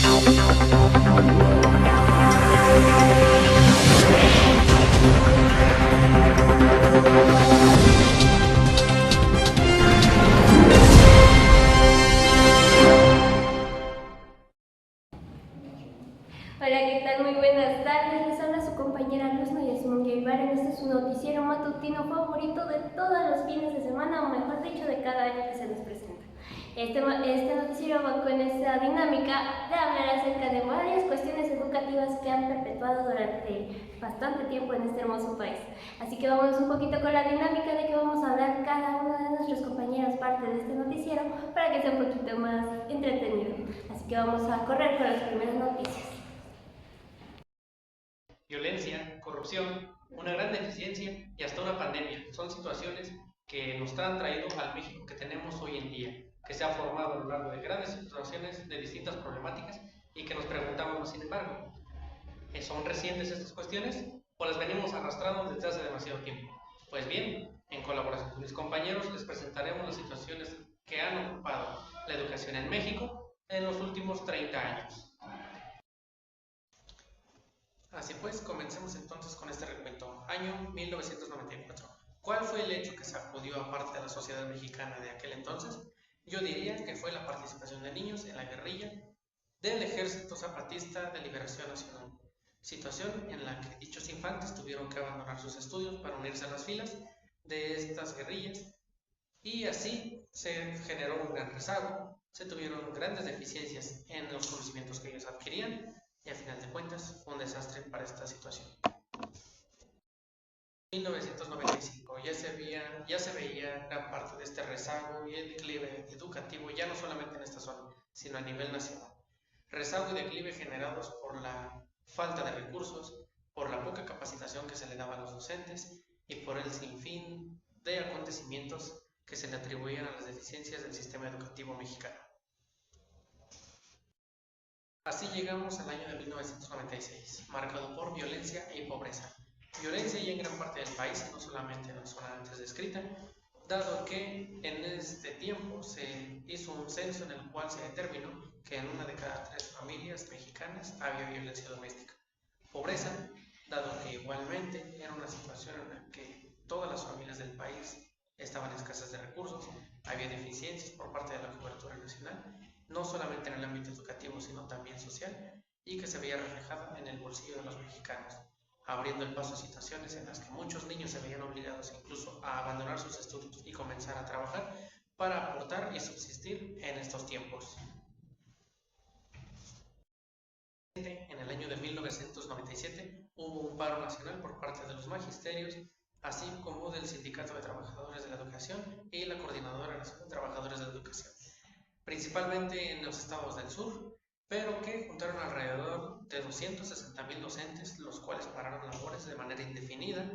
Hola, ¿qué tal? Muy buenas tardes. Les habla su compañera Luz Yasmín Guevara. Este es su noticiero matutino favorito de todos los fines de semana, o mejor dicho, de cada año que se nos presenta. Este noticiero va con esta dinámica de hablar acerca de varias cuestiones educativas que han perpetuado durante bastante tiempo en este hermoso país. Así que vamos un poquito con la dinámica de que vamos a hablar cada uno de nuestros compañeros parte de este noticiero para que sea un poquito más entretenido. Así que vamos a correr con las primeras noticias. Violencia, corrupción, una gran deficiencia y hasta una pandemia son situaciones que nos han traído al México que tenemos hoy en día, que se ha formado a lo largo de grandes situaciones de distintas problemáticas y que nos preguntábamos, sin embargo, ¿son recientes estas cuestiones o las venimos arrastrando desde hace demasiado tiempo? Pues bien, en colaboración con mis compañeros les presentaremos las situaciones que han ocupado la educación en México en los últimos 30 años. Así pues, comencemos entonces con este recuento. Año 1994. ¿Cuál fue el hecho que sacudió a parte de la sociedad mexicana de aquel entonces? Yo diría que fue la participación de niños en la guerrilla del Ejército Zapatista de Liberación Nacional, situación en la que dichos infantes tuvieron que abandonar sus estudios para unirse a las filas de estas guerrillas, y así se generó un gran rezago, se tuvieron grandes deficiencias en los conocimientos que ellos adquirían, y a final de cuentas fue un desastre para esta situación. 1995 ya se veía gran parte de este rezago y el declive educativo, ya no solamente en esta zona, sino a nivel nacional. Rezago y declive generados por la falta de recursos, por la poca capacitación que se le daba a los docentes y por el sinfín de acontecimientos que se le atribuían a las deficiencias del sistema educativo mexicano. Así llegamos al año de 1996, marcado por violencia y pobreza. Violencia ya en gran parte del país, no solamente en la zona antes descrita, dado que en este tiempo se hizo un censo en el cual se determinó que en una de cada 3 familias mexicanas había violencia doméstica. Pobreza, dado que igualmente era una situación en la que todas las familias del país estaban escasas de recursos, había deficiencias por parte de la cobertura nacional, no solamente en el ámbito educativo, sino también social, y que se veía reflejada en el bolsillo de los mexicanos, abriendo el paso a situaciones en las que muchos niños se veían obligados incluso a abandonar sus estudios y comenzar a trabajar para aportar y subsistir en estos tiempos. En el año de 1997 hubo un paro nacional por parte de los magisterios, así como del Sindicato de Trabajadores de la Educación y la Coordinadora Nacional de Trabajadores de la Educación, principalmente en los estados del sur, pero que juntaron alrededor de 260,000 docentes, los cuales pararon labores de manera indefinida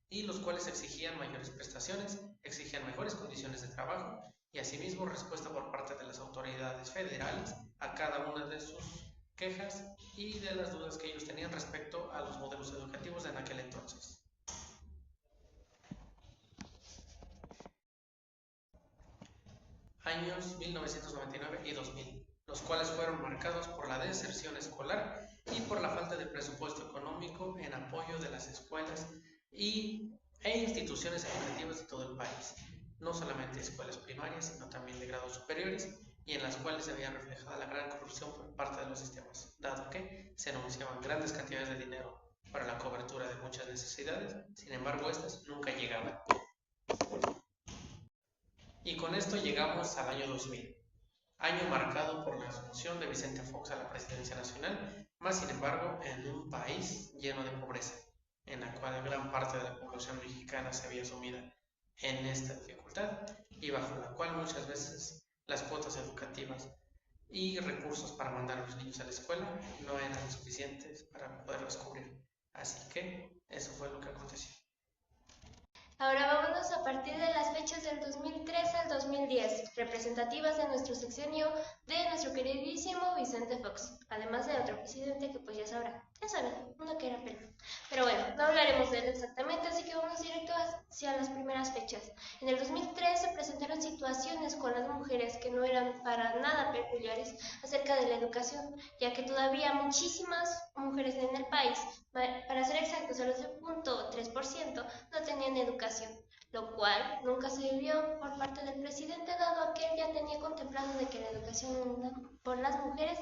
y los cuales exigían mayores prestaciones, exigían mejores condiciones de trabajo y asimismo respuesta por parte de las autoridades federales a cada una de sus quejas y de las dudas que ellos tenían respecto a los modelos educativos de en aquel entonces. Años 1999 y 2000, los cuales fueron marcados por la deserción escolar y por la falta de presupuesto económico en apoyo de las escuelas e instituciones educativas de todo el país, no solamente escuelas primarias, sino también de grados superiores, y en las cuales se veía reflejada la gran corrupción por parte de los sistemas, dado que se anunciaban grandes cantidades de dinero para la cobertura de muchas necesidades, sin embargo estas nunca llegaban. Y con esto llegamos al año 2000, año marcado por la asunción de Vicente Fox a la presidencia nacional, más sin embargo en un país lleno de pobreza, en la cual gran parte de la población mexicana se había sumida en esta dificultad y bajo la cual muchas veces las cuotas educativas y recursos para mandar a los niños a la escuela no eran suficientes para poderlos cubrir. Así que eso fue lo que aconteció. Ahora vámonos a partir de las fechas del 2003 al 2010, representativas de nuestro sexenio de nuestro queridísimo Vicente presidente Fox, además de otro presidente que pues ya saben, uno que era Perú. Pero bueno, no hablaremos de él exactamente, así que vamos directo hacia las primeras fechas. En el 2003 se presentaron situaciones con las mujeres que no eran para nada peculiares acerca de la educación, ya que todavía muchísimas mujeres en el país, para ser exactos, el 11.3%, no tenían educación, lo cual nunca se vio por parte del presidente, dado a que él ya tenía contemplado de que la educación por las mujeres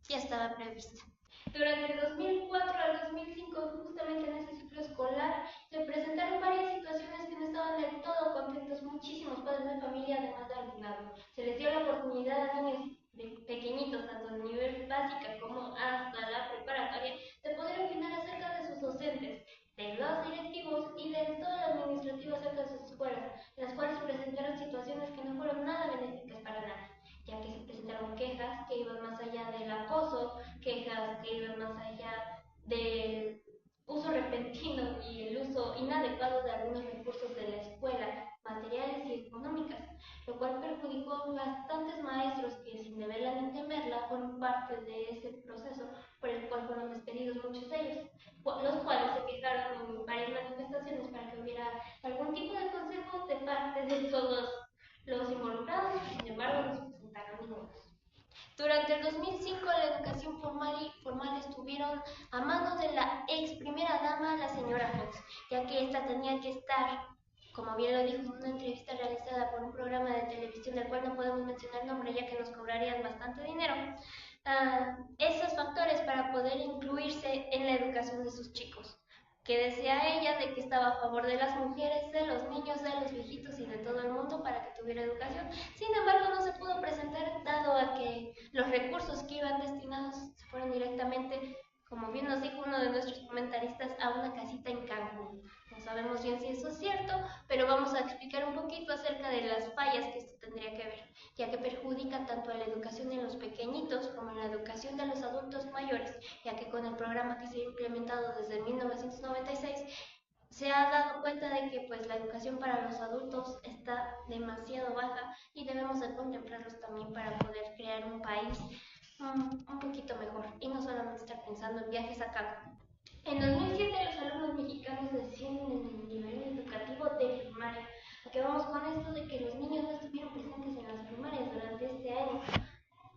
ya estaba prevista. Durante el 2004 al 2005, justamente en ese ciclo escolar, se presentaron varias situaciones que no estaban del todo contentos muchísimos padres de familia, además de alumnado. Se les dio la oportunidad a niños pequeñitos, tanto de nivel básica como hasta la preparatoria, de poder opinar acerca de sus docentes, de los directivos y de todo lo administrativo acerca de sus escuelas, en las cuales se presentaron situaciones que no fueron nada benéficas para nadie, ya que se presentaron quejas que iban más allá del acoso, quejas que iban más allá del uso repentino y el uso inadecuado de algunos recursos de la escuela, materiales y económicas, lo cual perjudicó a bastantes maestros que sin deberla ni temerla fueron parte de ese proceso por el cual fueron despedidos muchos de ellos, los cuales se quejaron en varias manifestaciones para que hubiera algún tipo de consejo de parte de todos los involucrados, sin embargo no se presentaron ninguno. Durante el 2005 la educación formal estuvieron a manos de la ex primera dama, la señora Fox, ya que esta tenía que estar, como bien lo dijo en una entrevista realizada por un programa de televisión del cual no podemos mencionar el nombre ya que nos cobrarían bastante dinero, esos factores para poder incluirse en la educación de sus chicos, que decía ella de que estaba a favor de las mujeres, de los niños, de los viejitos y de todo el mundo para que tuviera educación. Sin embargo, no se pudo presentar dado a que los recursos que iban destinados se fueron directamente, como bien nos dijo uno de nuestros comentaristas, a una casita en Cancún. No sabemos bien si eso es cierto, pero vamos a explicar un poquito acerca de las fallas que esto tendría que ver, ya que perjudican tanto a la educación en los pequeñitos como en la educación de los adultos mayores, ya que con el programa que se ha implementado desde 1996 se ha dado cuenta de que pues la educación para los adultos está demasiado baja y debemos de contemplarlos también para poder crear un país un poquito mejor y no solamente estar pensando en viajes a Cancún. En 2007 los alumnos mexicanos descienden en el nivel educativo de primaria. ¿A qué vamos con esto de que los niños no estuvieron presentes en las primarias durante este año?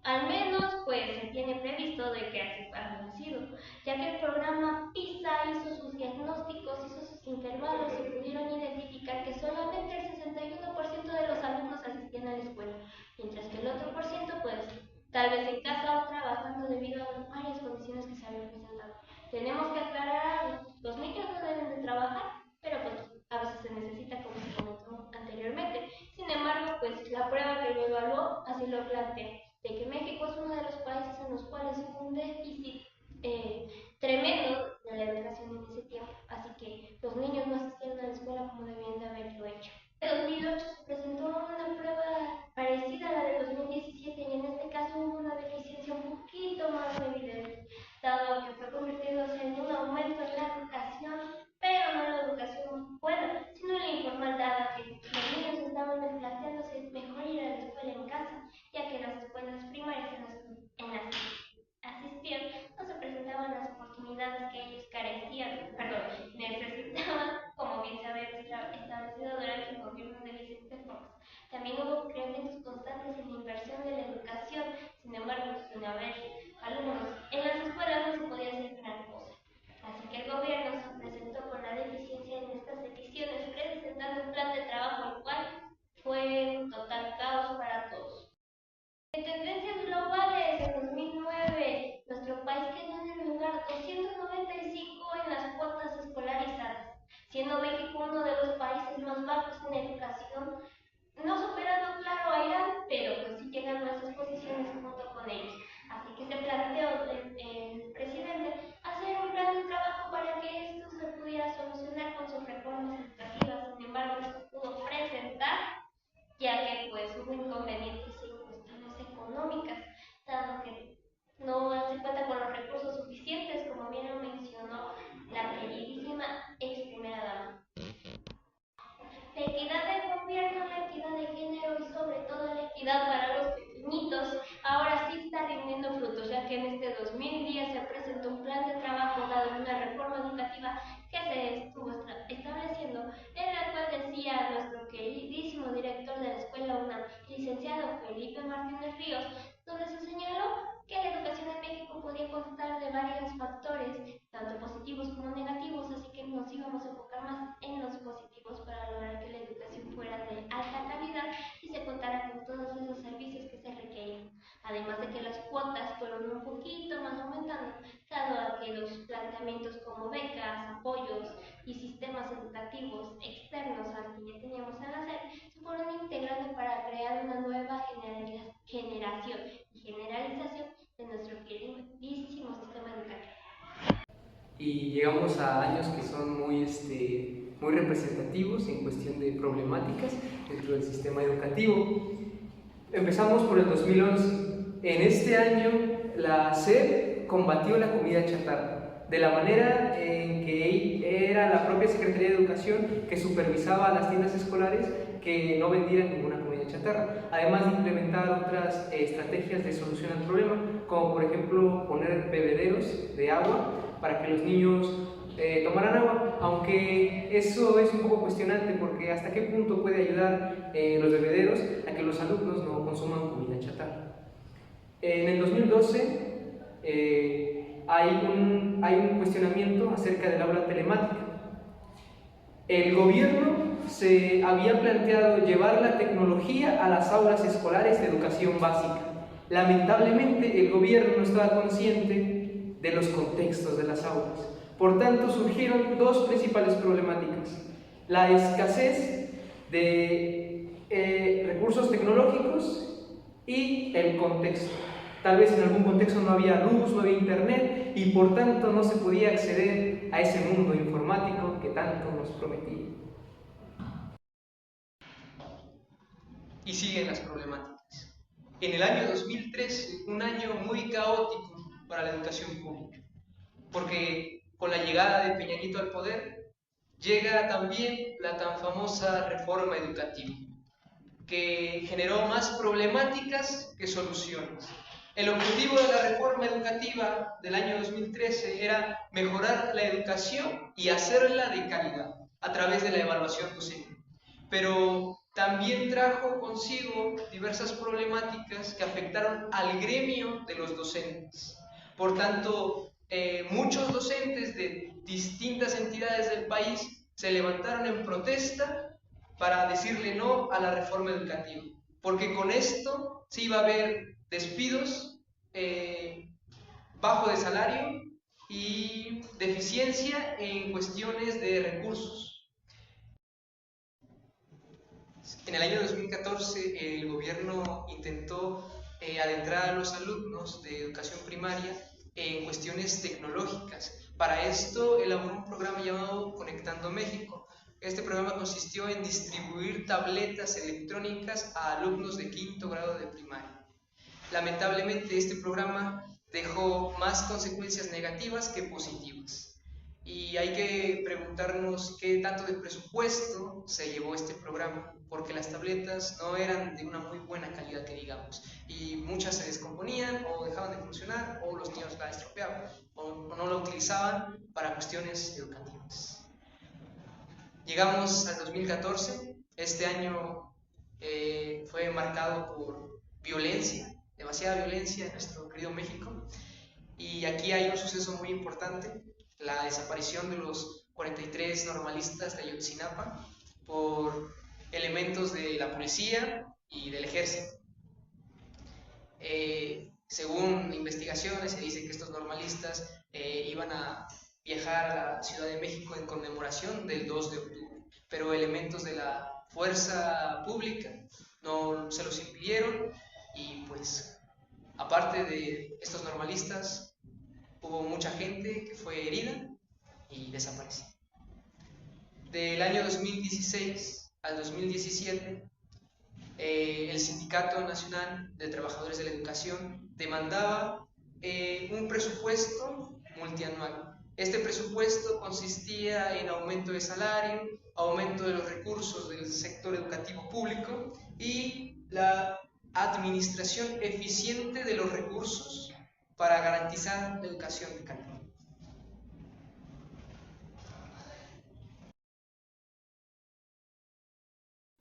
Al menos, pues, se tiene previsto de que así ha sido, ya que el programa PISA hizo sus diagnósticos, hizo sus intervalos y pudieron identificar que solamente el 61% de los alumnos asistían a la escuela, mientras que el otro por ciento, pues, tal vez en casa o trabajando debido a varias condiciones que se habían presentado. Tenemos que aclarar algo, los niños no deben de trabajar, pero pues a veces se necesita, como se comentó anteriormente. Sin embargo, pues la prueba que lo evaluó así lo plantea, de que México es uno de los países en los cuales hubo un déficit tremendo de la educación en ese tiempo, así que los niños no asistieron a la escuela como debían de haberlo hecho. En 2008 se presentó una prueba parecida a la de 2017 y en este caso hubo una deficiencia un poquito más evidente, dado que fue convirtiéndose en un aumento en la educación, pero no la educación buena, sino la informal, dada que los niños estaban planteándose mejor ir a la escuela en casa, ya que las escuelas primarias en las que asistían no se presentaban las oportunidades que ellos necesitaban, como bien se había establecido durante el gobierno de Vicente Fox. También hubo incrementos constantes en la inversión de la educación, sin embargo, sin haber alumnos en las escuelas no se podía hacer gran cosa. Así que el gobierno se presentó con la deficiencia en estas ediciones, presentando un plan de trabajo, el cual fue un total caos para todos. En tendencias globales, en 2009, nuestro país quedó en el lugar 295 en las cuotas escolarizadas, siendo México uno de los países más bajos en educación, no superando claro a Irán, pero pues sí llegando a esas posiciones junto con ellos. Así que se planteó el presidente hacer un plan de trabajo para que esto se pudiera solucionar con sus reformas educativas. Sin embargo, no se pudo presentar, ya que pues hubo inconvenientes en cuestiones económicas, dado que no se cuenta con los recursos suficientes, como bien lo mencionó la queridísima ex primera dama. La equidad de positivos como negativos, así que nos íbamos a enfocar más en los positivos para lograr que la educación fuera de alta calidad y se contara con todos esos servicios que se requerían. Además de que las cuotas fueron un poquito más aumentando, dado a que los planteamientos como becas, apoyos y sistemas educativos externos al que ya teníamos en la SEP se fueron integrando para crear una nueva generación y generalización de nuestro queridísimo sistema educativo. Y llegamos a años que son muy representativos en cuestión de problemáticas dentro del sistema educativo. Empezamos por el 2011. En este año la SEP combatió la comida chatarra de la manera en que era la propia Secretaría de Educación que supervisaba a las tiendas escolares que no vendieran ninguna comida chatarra, además de implementar otras estrategias de solución al problema, como por ejemplo poner bebederos de agua para que los niños tomaran agua, aunque eso es un poco cuestionante porque hasta qué punto puede ayudar los bebederos a que los alumnos no consuman comida chatarra. En el 2012 hay un cuestionamiento acerca del aula telemática. El gobierno se había planteado llevar la tecnología a las aulas escolares de educación básica. Lamentablemente, el gobierno no estaba consciente de los contextos de las aulas. Por tanto, surgieron dos principales problemáticas: la escasez de recursos tecnológicos y el contexto. Tal vez en algún contexto no había luz, no había internet y por tanto no se podía acceder a ese mundo informático que tanto nos prometía. Y siguen las problemáticas. En el año 2013, un año muy caótico para la educación pública, porque con la llegada de Peña Nieto al poder, llega también la tan famosa reforma educativa, que generó más problemáticas que soluciones. El objetivo de la reforma educativa del año 2013 era mejorar la educación y hacerla de calidad a través de la evaluación docente. Pero también trajo consigo diversas problemáticas que afectaron al gremio de los docentes. Por tanto, muchos docentes de distintas entidades del país se levantaron en protesta para decirle no a la reforma educativa, porque con esto sí iba a haber despidos, bajo de salario y deficiencia en cuestiones de recursos. En el año 2014 el gobierno intentó adentrar a los alumnos de educación primaria en cuestiones tecnológicas. Para esto elaboró un programa llamado Conectando México. Este programa consistió en distribuir tabletas electrónicas a alumnos de quinto grado de primaria. Lamentablemente este programa dejó más consecuencias negativas que positivas. Y hay que preguntarnos qué tanto de presupuesto se llevó este programa, porque las tabletas no eran de una muy buena calidad que digamos, y muchas se descomponían o dejaban de funcionar, o los niños la estropeaban, o no la utilizaban para cuestiones educativas. Llegamos al 2014, este año fue marcado por violencia, demasiada violencia en nuestro querido México, y aquí hay un suceso muy importante: la desaparición de los 43 normalistas de Ayotzinapa por elementos de la policía y del ejército. Según investigaciones se dice que estos normalistas iban a viajar a la Ciudad de México en conmemoración del 2 de octubre, pero elementos de la fuerza pública no se los impidieron y pues aparte de estos normalistas hubo mucha gente que fue herida y desaparecida. Del año 2016 al 2017, el Sindicato Nacional de Trabajadores de la Educación demandaba un presupuesto multianual. Este presupuesto consistía en aumento de salario, aumento de los recursos del sector educativo público y la administración eficiente de los recursos para garantizar la educación de calidad.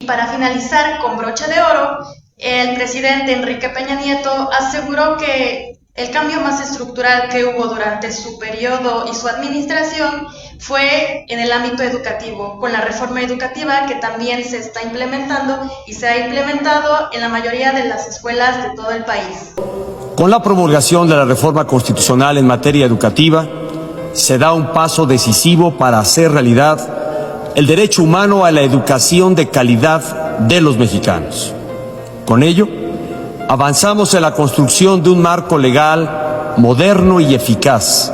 Y para finalizar con broche de oro, el presidente Enrique Peña Nieto aseguró que El cambio más estructural que hubo durante su periodo y su administración fue en el ámbito educativo, con la reforma educativa que también se está implementando y se ha implementado en la mayoría de las escuelas de todo el país. Con la promulgación de la reforma constitucional en materia educativa, se da un paso decisivo para hacer realidad el derecho humano a la educación de calidad de los mexicanos. Con ello, avanzamos en la construcción de un marco legal moderno y eficaz.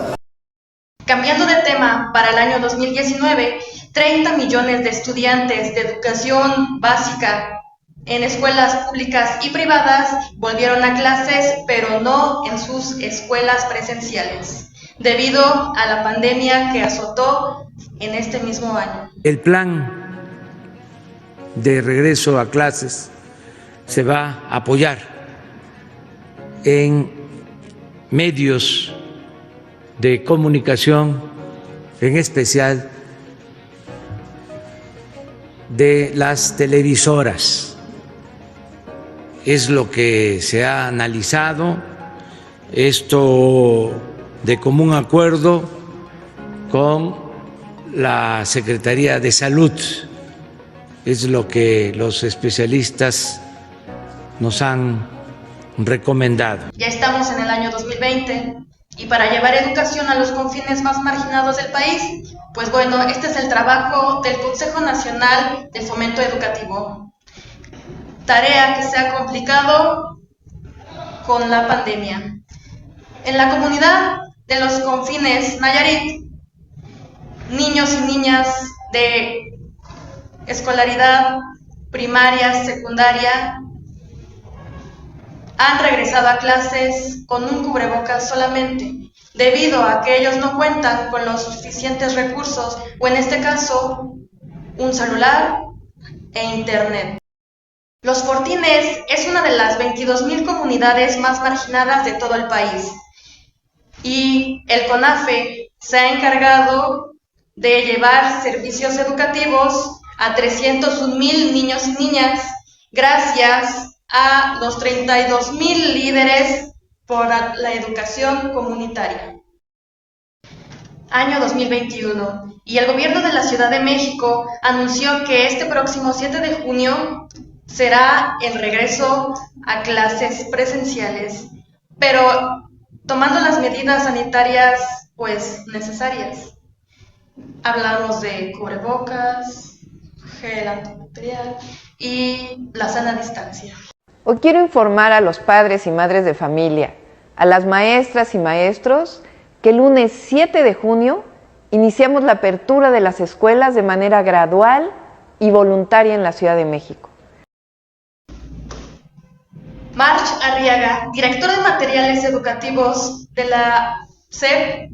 Cambiando de tema, para el año 2019, 30 millones de estudiantes de educación básica en escuelas públicas y privadas volvieron a clases, pero no en sus escuelas presenciales, debido a la pandemia que azotó en este mismo año. El plan de regreso a clases se va a apoyar en medios de comunicación, en especial de las televisoras. Es lo que se ha analizado, esto de común acuerdo con la Secretaría de Salud, es lo que los especialistas nos han recomendado. Ya estamos en el año 2020 y para llevar educación a los confines más marginados del país, pues bueno, este es el trabajo del Consejo Nacional del Fomento Educativo. Tarea que se ha complicado con la pandemia. En la comunidad de los confines Nayarit, niños y niñas de escolaridad primaria, secundaria, han regresado a clases con un cubrebocas solamente, debido a que ellos no cuentan con los suficientes recursos, o en este caso, un celular e internet. Los Fortines es una de las 22,000 comunidades más marginadas de todo el país, y el CONAFE se ha encargado de llevar servicios educativos a 301,000 niños y niñas, gracias a los 32,000 líderes por la educación comunitaria. Año 2021, y el gobierno de la Ciudad de México anunció que este próximo 7 de junio será el regreso a clases presenciales, pero tomando las medidas sanitarias pues necesarias. Hablamos de cubrebocas, gel antibacterial y la sana distancia. Hoy quiero informar a los padres y madres de familia, a las maestras y maestros, que el lunes 7 de junio iniciamos la apertura de las escuelas de manera gradual y voluntaria en la Ciudad de México. March Arriaga, director de materiales educativos de la SEP,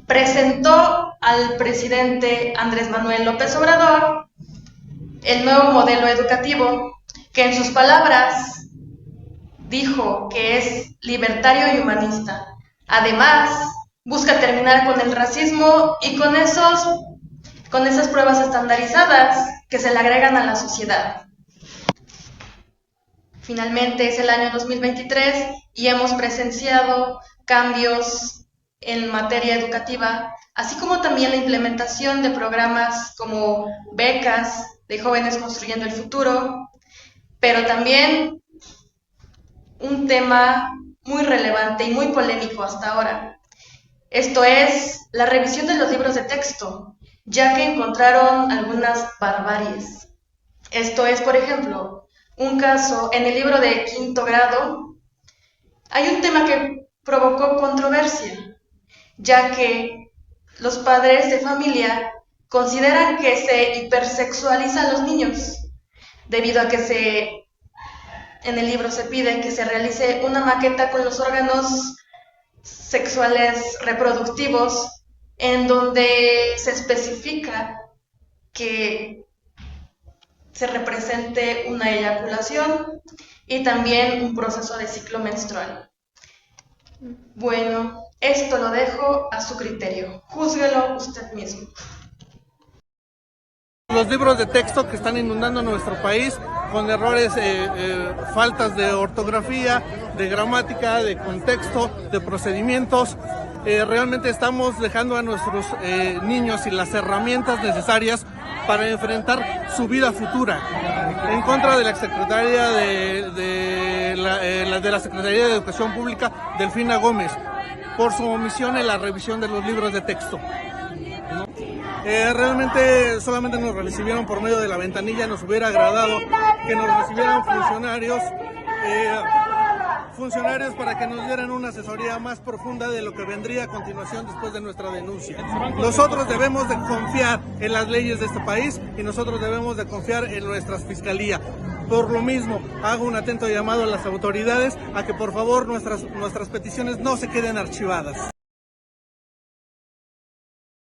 presentó al presidente Andrés Manuel López Obrador el nuevo modelo educativo, que en sus palabras dijo que es libertario y humanista. Además, busca terminar con el racismo y con esas pruebas estandarizadas que se le agregan a la sociedad. Finalmente es el año 2023 y hemos presenciado cambios en materia educativa, así como también la implementación de programas como becas de Jóvenes Construyendo el Futuro, pero también un tema muy relevante y muy polémico hasta ahora. Esto es la revisión de los libros de texto, ya que encontraron algunas barbaries. Esto es, por ejemplo, un caso en el libro de quinto grado. Hay un tema que provocó controversia, ya que los padres de familia consideran que se hipersexualiza a los niños, debido a que en el libro se pide que se realice una maqueta con los órganos sexuales reproductivos, en donde se especifica que se represente una eyaculación y también un proceso de ciclo menstrual. Bueno, esto lo dejo a su criterio. Júzguelo usted mismo. los libros de texto que están inundando nuestro país con errores, faltas de ortografía, de gramática, de contexto, de procedimientos. Realmente estamos dejando a nuestros niños sin las herramientas necesarias para enfrentar su vida futura. En contra de la Secretaría de la Secretaría de Educación Pública, Delfina Gómez, por su omisión en la revisión de los libros de texto. Realmente solamente nos recibieron por medio de la ventanilla. Nos hubiera agradado que nos recibieran funcionarios para que nos dieran una asesoría más profunda de lo que vendría a continuación después de nuestra denuncia. Nosotros debemos de confiar en las leyes de este país y nosotros debemos de confiar en nuestras fiscalías. Por lo mismo, hago un atento llamado a las autoridades a que por favor nuestras peticiones no se queden archivadas.